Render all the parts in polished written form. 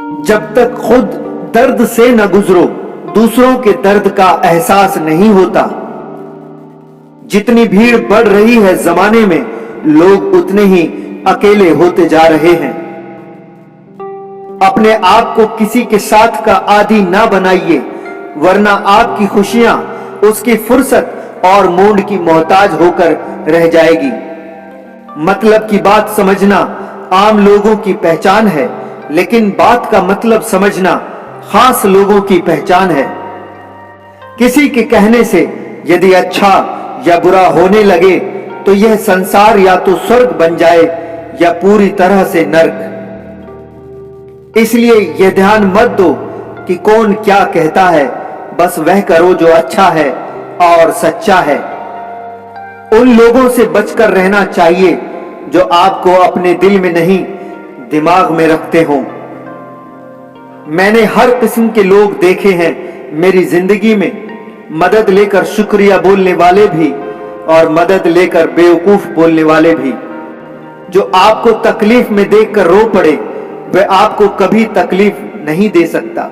जब तक खुद दर्द से न गुजरो, दूसरों के दर्द का एहसास नहीं होता। जितनी भीड़ बढ़ रही है जमाने में, लोग उतने ही अकेले होते जा रहे हैं। अपने आप को किसी के साथ का आदी ना बनाइए, वरना आपकी खुशियां उसकी फुर्सत और मूड की मोहताज होकर रह जाएगी। मतलब की बात समझना आम लोगों की पहचान है, लेकिन बात का मतलब समझना खास लोगों की पहचान है। किसी के कहने से यदि अच्छा या बुरा होने लगे तो यह संसार या तो स्वर्ग बन जाए या पूरी तरह से नर्क। इसलिए यह ध्यान मत दो कि कौन क्या कहता है, बस वह करो जो अच्छा है और सच्चा है। उन लोगों से बचकर रहना चाहिए जो आपको अपने दिल में नहीं, दिमाग में रखते हो। मैंने हर किस्म के लोग देखे हैं मेरी जिंदगी में, मदद लेकर शुक्रिया बोलने वाले भी और मदद लेकर बेवकूफ बोलने वाले भी। जो आपको तकलीफ में देखकर रो पड़े, वह आपको कभी तकलीफ नहीं दे सकता।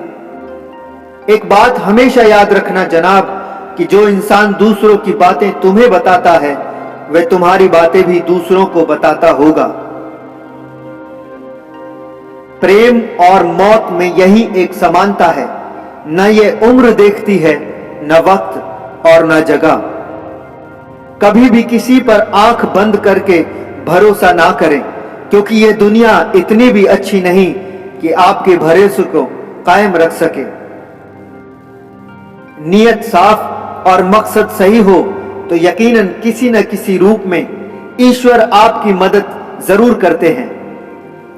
एक बात हमेशा याद रखना जनाब, कि जो इंसान दूसरों की बातें तुम्हें बताता है, वह तुम्हारी बातें भी दूसरों को बताता होगा। प्रेम और मौत में यही एक समानता है, न ये उम्र देखती है, न वक्त और न जगह। कभी भी किसी पर आंख बंद करके भरोसा ना करें, क्योंकि यह दुनिया इतनी भी अच्छी नहीं कि आपके भरोसे को कायम रख सके। नियत साफ और मकसद सही हो तो यकीनन किसी न किसी रूप में ईश्वर आपकी मदद जरूर करते हैं।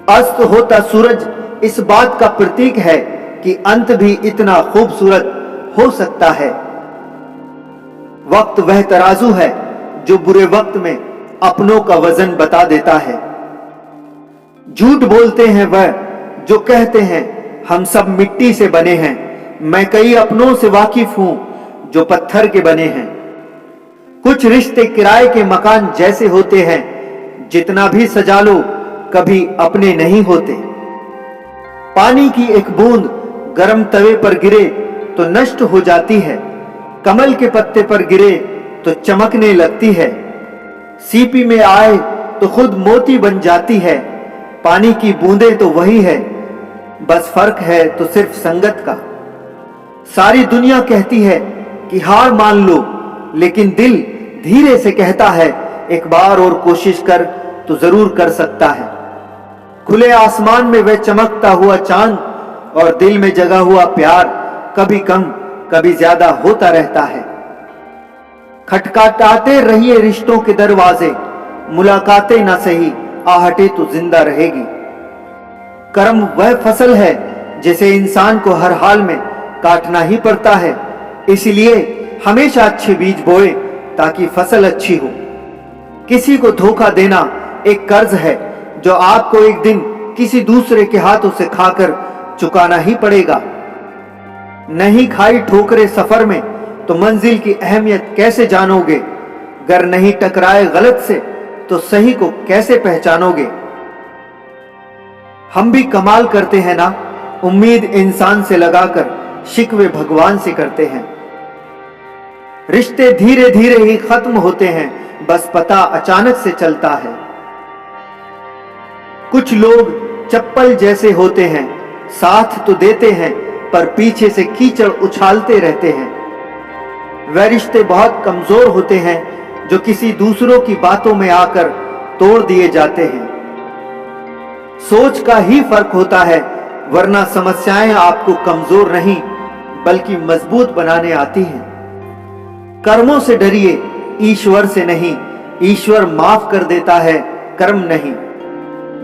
अस्त होता सूरज इस बात का प्रतीक है कि अंत भी इतना खूबसूरत हो सकता है। वक्त वह तराजू है जो बुरे वक्त में अपनों का वजन बता देता है। झूठ बोलते हैं वह जो कहते हैं हम सब मिट्टी से बने हैं। मैं कई अपनों से वाकिफ हूं जो पत्थर के बने हैं। कुछ रिश्ते किराए के मकान जैसे होते हैं, जितना भी सजा लो कभी अपने नहीं होते। पानी की एक बूंद गर्म तवे पर गिरे तो नष्ट हो जाती है, कमल के पत्ते पर गिरे तो चमकने लगती है। सीपी में आए तो खुद मोती बन जाती है। पानी की बूंदें तो वही है, बस फर्क है तो सिर्फ संगत का। सारी दुनिया कहती है कि हार मान लो, लेकिन दिल धीरे से कहता है एक बार और कोशिश कर तो जरूर कर सकता है। खुले आसमान में वह चमकता हुआ चांद और दिल में जगा हुआ प्यार कभी कम कभी ज्यादा होता रहता है। खटखटाते रहिए रिश्तों के दरवाजे, मुलाकातें ना सही आहटे तो जिंदा रहेगी। कर्म वह फसल है जिसे इंसान को हर हाल में काटना ही पड़ता है। इसलिए हमेशा अच्छे बीज बोए ताकि फसल अच्छी हो। किसी को धोखा देना एक कर्ज है जो आपको एक दिन किसी दूसरे के हाथों से खाकर चुकाना ही पड़ेगा। नहीं खाई ठोकरे सफर में तो मंजिल की अहमियत कैसे जानोगे? गर नहीं टकराए गलत से तो सही को कैसे पहचानोगे? हम भी कमाल करते हैं ना, उम्मीद इंसान से लगाकर शिकवे भगवान से करते हैं। रिश्ते धीरे धीरे ही खत्म होते हैं, बस पता अचानक से चलता है। कुछ लोग चप्पल जैसे होते हैं, साथ तो देते हैं पर पीछे से कीचड़ उछालते रहते हैं। वह रिश्ते बहुत कमजोर होते हैं जो किसी दूसरों की बातों में आकर तोड़ दिए जाते हैं। सोच का ही फर्क होता है, वरना समस्याएं आपको कमजोर नहीं बल्कि मजबूत बनाने आती हैं। कर्मों से डरिए, ईश्वर से नहीं। ईश्वर माफ कर देता है, कर्म नहीं।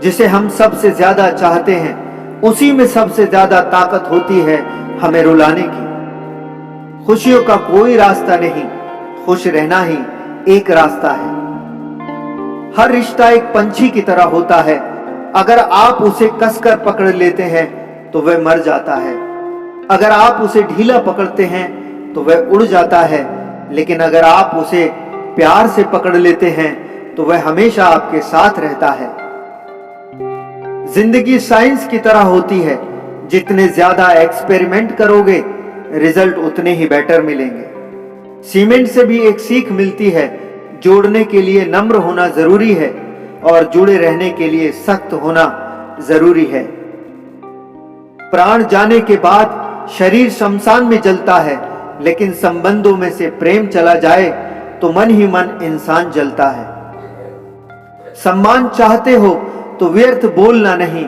जिसे हम सबसे ज्यादा चाहते हैं, उसी में सबसे ज्यादा ताकत होती है हमें रुलाने की। खुशियों का कोई रास्ता नहीं, खुश रहना ही एक रास्ता है। हर रिश्ता एक पंछी की तरह होता है, अगर आप उसे कसकर पकड़ लेते हैं तो वह मर जाता है। अगर आप उसे ढीला पकड़ते हैं तो वह उड़ जाता है, लेकिन अगर आप उसे प्यार से पकड़ लेते हैं तो वह हमेशा आपके साथ रहता है। जिंदगी साइंस की तरह होती है, जितने ज्यादा एक्सपेरिमेंट करोगे रिजल्ट उतने ही बेटर मिलेंगे। सीमेंट से भी एक सीख मिलती है, जोड़ने के लिए नम्र होना जरूरी है और जुड़े रहने के लिए सख्त होना जरूरी है। प्राण जाने के बाद शरीर शमशान में जलता है, लेकिन संबंधों में से प्रेम चला जाए तो मन ही मन इंसान जलता है। सम्मान चाहते हो तो व्यर्थ बोलना नहीं,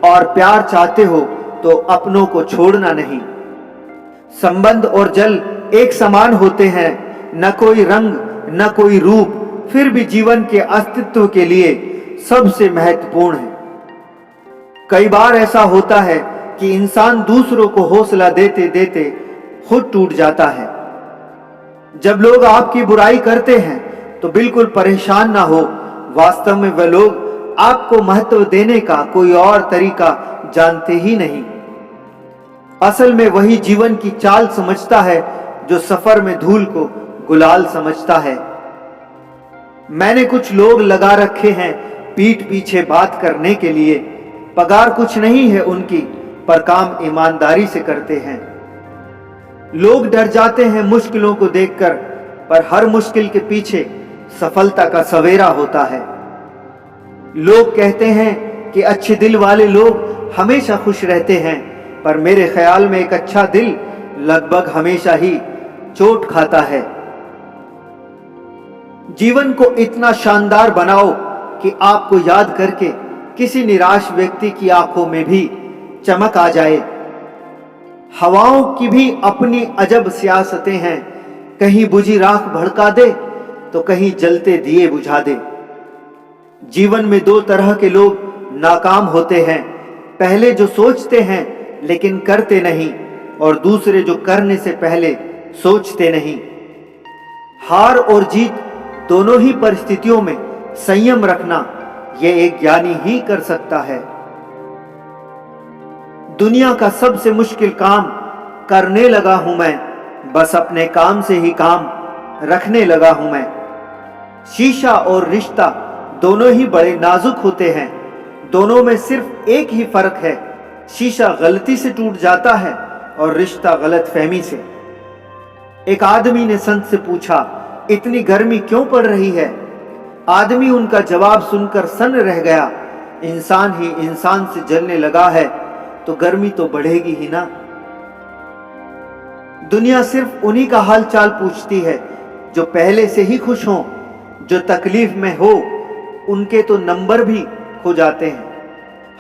और प्यार चाहते हो तो अपनों को छोड़ना नहीं। संबंध और जल एक समान होते हैं, न कोई रंग न कोई रूप, फिर भी जीवन के अस्तित्व के लिए सबसे महत्वपूर्ण है। कई बार ऐसा होता है कि इंसान दूसरों को हौसला देते देते खुद टूट जाता है। जब लोग आपकी बुराई करते हैं तो बिल्कुल परेशान ना हो, वास्तव में वे लोग आपको महत्व देने का कोई और तरीका जानते ही नहीं। असल में वही जीवन की चाल समझता है जो सफर में धूल को गुलाल समझता है। मैंने कुछ लोग लगा रखे हैं पीठ पीछे बात करने के लिए। पगार कुछ नहीं है उनकी, पर काम ईमानदारी से करते हैं। लोग डर जाते हैं मुश्किलों को देखकर, पर हर मुश्किल के पीछे सफलता का सवेरा होता है। लोग कहते हैं कि अच्छे दिल वाले लोग हमेशा खुश रहते हैं, पर मेरे ख्याल में एक अच्छा दिल लगभग हमेशा ही चोट खाता है। जीवन को इतना शानदार बनाओ कि आपको याद करके किसी निराश व्यक्ति की आंखों में भी चमक आ जाए। हवाओं की भी अपनी अजब सियासतें हैं, कहीं बुझी राख भड़का दे तो कहीं जलते दिए बुझा दे। जीवन में दो तरह के लोग नाकाम होते हैं, पहले जो सोचते हैं लेकिन करते नहीं, और दूसरे जो करने से पहले सोचते नहीं। हार और जीत दोनों ही परिस्थितियों में संयम रखना यह एक ज्ञानी ही कर सकता है। दुनिया का सबसे मुश्किल काम करने लगा हूं मैं, बस अपने काम से ही काम रखने लगा हूं मैं। शीशा और रिश्ता दोनों ही बड़े नाजुक होते हैं, दोनों में सिर्फ एक ही फर्क है, शीशा गलती से टूट जाता है और रिश्ता गलतफहमी से। एक आदमी ने संत से पूछा, इतनी गर्मी क्यों पड़ रही है? आदमी उनका जवाब सुनकर सन्न रह गया। इंसान ही इंसान से जलने लगा है तो गर्मी तो बढ़ेगी ही ना। दुनिया सिर्फ उन्हीं का हाल चाल पूछती है जो पहले से ही खुश हों, जो तकलीफ में हो उनके तो नंबर भी खो जाते हैं।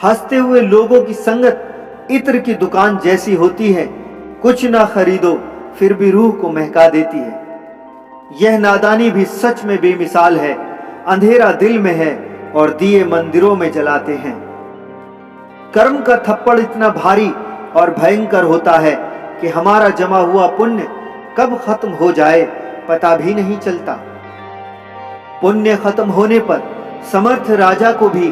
हंसते हुए लोगों की संगत इत्र की दुकान जैसी होती है, कुछ ना खरीदो फिर भी रूह को महका देती है। यह नादानी भी सच में बेमिसाल है, अंधेरा दिल में है और दिए मंदिरों में जलाते हैं। कर्म का थप्पड़ इतना भारी और भयंकर होता है कि हमारा जमा हुआ पुण्य कब खत्म हो जाए पता भी नहीं चलता। पुण्य खत्म होने पर समर्थ राजा को भी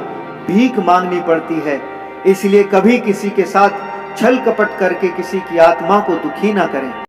भीख मांगनी पड़ती है, इसलिए कभी किसी के साथ छल कपट करके किसी की आत्मा को दुखी ना करें।